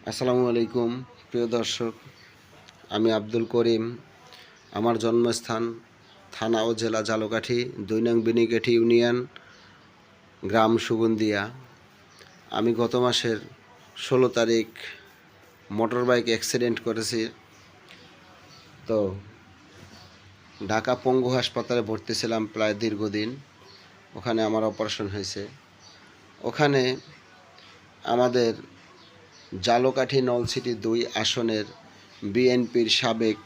আসসালামু আলাইকুম প্রিয় দর্শক, আমি আব্দুল করিম। আমার জন্মস্থান থানা ও জেলা ঝালকাঠি, ২ নং বিনিকাঠি ইউনিয়ন, গ্রাম সুগন্ধিয়া। আমি গত মাসের ১৬ তারিখ মোটর বাইক অ্যাক্সিডেন্ট করেছি। তো ঢাকা পঙ্গু হাসপাতালে ভর্তি ছিলাম প্রায় দীর্ঘদিন। ওখানে আমার অপারেশন হয়েছে। ওখানে আমাদের ঝালকাঠি নলছিটি ২ আসনের বিএনপির সাবেক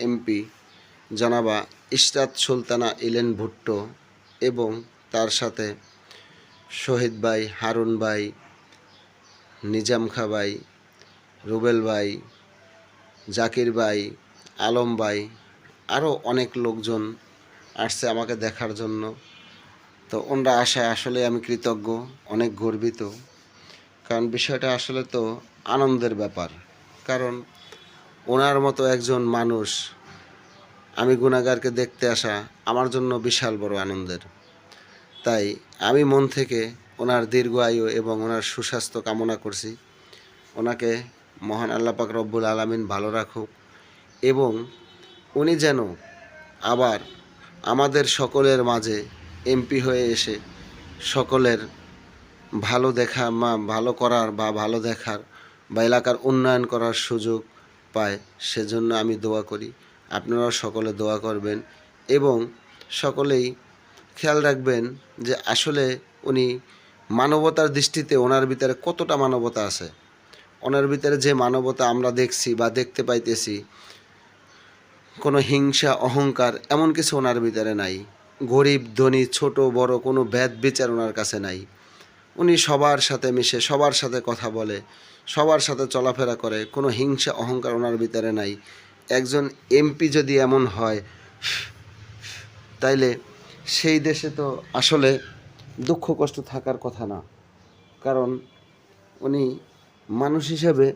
এমপি জনাবা ইশরাত সুলতানা ইলেন ভুট্টো এবং তার সাথে শহীদ ভাই, হারুন ভাই, নিজাম খা ভাই, রুবেল ভাই, জাকির ভাই, আলম ভাই, আরও অনেক লোকজন আসছে আমাকে দেখার জন্য। তো ওনারা আসায় আসলে আমি কৃতজ্ঞ, অনেক গর্বিত। কারণ বিষয়টা আসলে তো আনন্দের ব্যাপার। কারণ ওনার মতো একজন মানুষ, আমি গুনাহগারকে দেখতে আসা আমার জন্য বিশাল বড় আনন্দের। তাই আমি মন থেকে ওনার দীর্ঘ আয়ু এবং ওনার সুস্বাস্থ্য কামনা করছি। ওনাকে মহান আল্লাহ পাক রব্বুল আলামিন ভালো রাখুক এবং উনি যেন আবার আমাদের সকলের মাঝে এমপি হয়ে এসে সকলের ভালো ভালো করার বা ভালো দেখার বা এলাকার উন্নয়ন করার সুযোগ পায়, সেজন্য আমি দোয়া করি। আপনারাও সকলে দোয়া করবেন এবং সকলেই খেয়াল রাখবেন যে আসলে উনি মানবতার দৃষ্টিতে ওনার ভিতরে কতটা মানবতা আছে। ওনার ভিতরে যে মানবতা আমরা দেখছি বা দেখতে পাইতেছি, কোনো হিংসা, অহংকার এমন কিছু ওনার ভিতরে নাই। গরিব ধনী, ছোট বড় কোনো ভেদ বিচার ওনার কাছে নাই। উনি সবার সাথে মিশে, সবার সাথে কথা বলে, সবার সাথে চলাফেরা করে, কোনো হিংসা অহংকার ওনার ভিতরে নাই। একজন এমপি যদি এমন হয়, তাইলে সেই দেশে তো আসলে দুঃখ কষ্ট থাকার কথা না। কারণ উনি মানুষ হিসেবে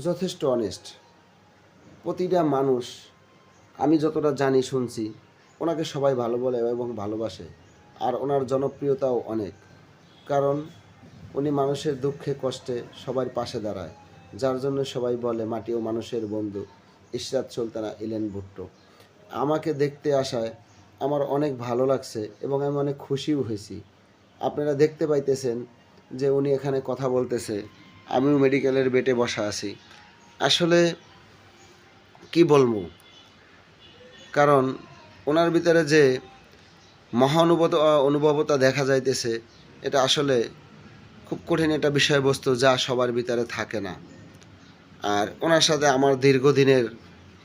যথেষ্ট অনেস্ট। প্রতিটা মানুষ, আমি যতটা জানি শুনছি, ওনাকে সবাই ভালো বলে এবং ভালোবাসে। আর ওনার জনপ্রিয়তাও অনেক। কারণ উনি মানুষের দুঃখে কষ্টে সবার পাশে দাঁড়ায়, যার জন্য সবাই বলে মাটি ও মানুষের বন্ধু ইশরাত সুলতানা ইলেন ভুট্টো। আমাকে দেখতে আসায় আমার অনেক ভালো লাগছে এবং আমি অনেক খুশিও হয়েছি। আপনারা দেখতে পাইতেছেন যে উনি এখানে কথা বলতেছে, আমিও মেডিকেলের বেডে বসা আছি। আসলে কি বলবো, কারণ ওনার ভিতরে যে অনুভবতা দেখা যাইতেছে, এটা আসলে খুব কঠিন একটা বিষয়বস্তু, যা সবার ভিতরে থাকে না। আর ওনার সাথে আমার দীর্ঘদিনের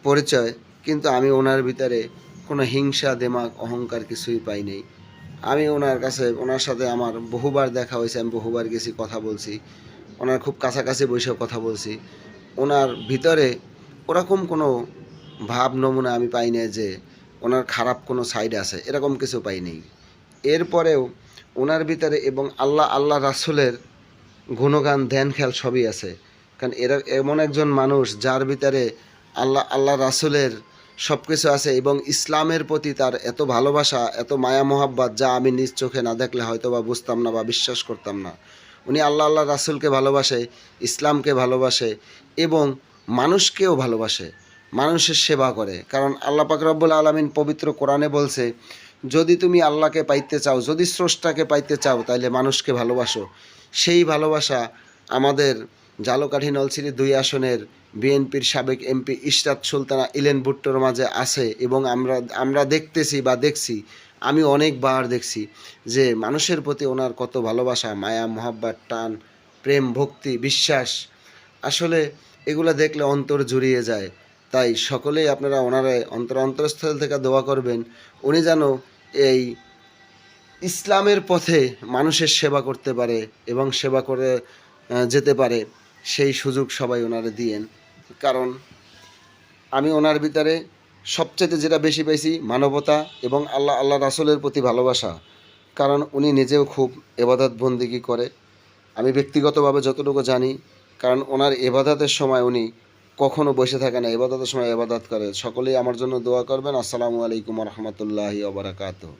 পরিচয়, কিন্তু আমি ওনার ভিতরে কোনো হিংসা, দেমাগ, অহংকার কিছুই পাই নাই। আমি ওনার সাথে আমার বহুবার দেখা হয়েছে, আমি বহুবার গেছি, কথা বলছি, ওনার খুব কাছাকাছি বসেও কথা বলছি। ওনার ভিতরে ওরকম কোনো ভাব নমুনা আমি পাই না যে ওনার খারাপ কোনো সাইড আছে, এরকম কিছু পাই নাই। এরপরেও ওনার ভিতরে এবং আল্লাহ রাসূলের গুণগান, ধ্যান, খেয়াল সবই আছে। কারণ এমন একজন মানুষ যার ভিতরে আল্লাহ রাসূলের সব কিছু আছে এবং ইসলামের প্রতি তার এত ভালোবাসা, এত মায়া মোহাব্বত, যা আমি নিজ চোখে না দেখলে হয়তো বা বুঝতাম না বা বিশ্বাস করতাম না। উনি আল্লাহ রাসূলকে ভালোবাসে, ইসলামকে ভালোবাসে এবং মানুষকেও ভালোবাসে, মানুষের সেবা করে। কারণ আল্লাহ পাক রব্বুল আলামিন পবিত্র কোরআনে বলছে, যদি তুমি আল্লাহকে পাইতে চাও, যদি স্রষ্টাকে পাইতে চাও, তাহলে মানুষকে ভালোবাসো। সেই ভালোবাসা আমাদের ঝালকাঠি নলছিটি ২ আসনের বিএনপির সাবেক এমপি ইশরাত সুলতানা ইলেন ভুট্টোর মাঝে আছে এবং আমরা দেখতেছি বা দেখছি, আমি অনেকবার দেখছি যে মানুষের প্রতি ওনার কত ভালোবাসা, মায়া মোহাব্বত, টান, প্রেম, ভক্তি, বিশ্বাস। আসলে এগুলো দেখলে অন্তর জুড়িয়ে যায়। তাই সকলেই আপনারা ওনারা অন্তরস্থল থেকে দোয়া করবেন, উনি যেন এই ইসলামের পথে মানুষের সেবা করতে পারে এবং সেবা করে যেতে পারে, সেই সুযোগ সবাই ওনারে দিয়েন। কারণ আমি ওনার ভিতরে সবচেয়ে যেটা বেশি পাইছি মানবতা এবং আল্লাহ রাসূলের প্রতি ভালোবাসা। কারণ উনি নিজেও খুব ইবাদত বন্দেগী করে, আমি ব্যক্তিগতভাবে যতটুকু জানি। কারণ ওনার ইবাদতের সময় উনি কখনো বসে থাকে না, ইবাদতের সময় ইবাদত করে। সকলেই আমার জন্য দোয়া করবেন। আসসালামু আলাইকুম ওয়া রাহমাতুল্লাহি ওয়া বারাকাতুহু।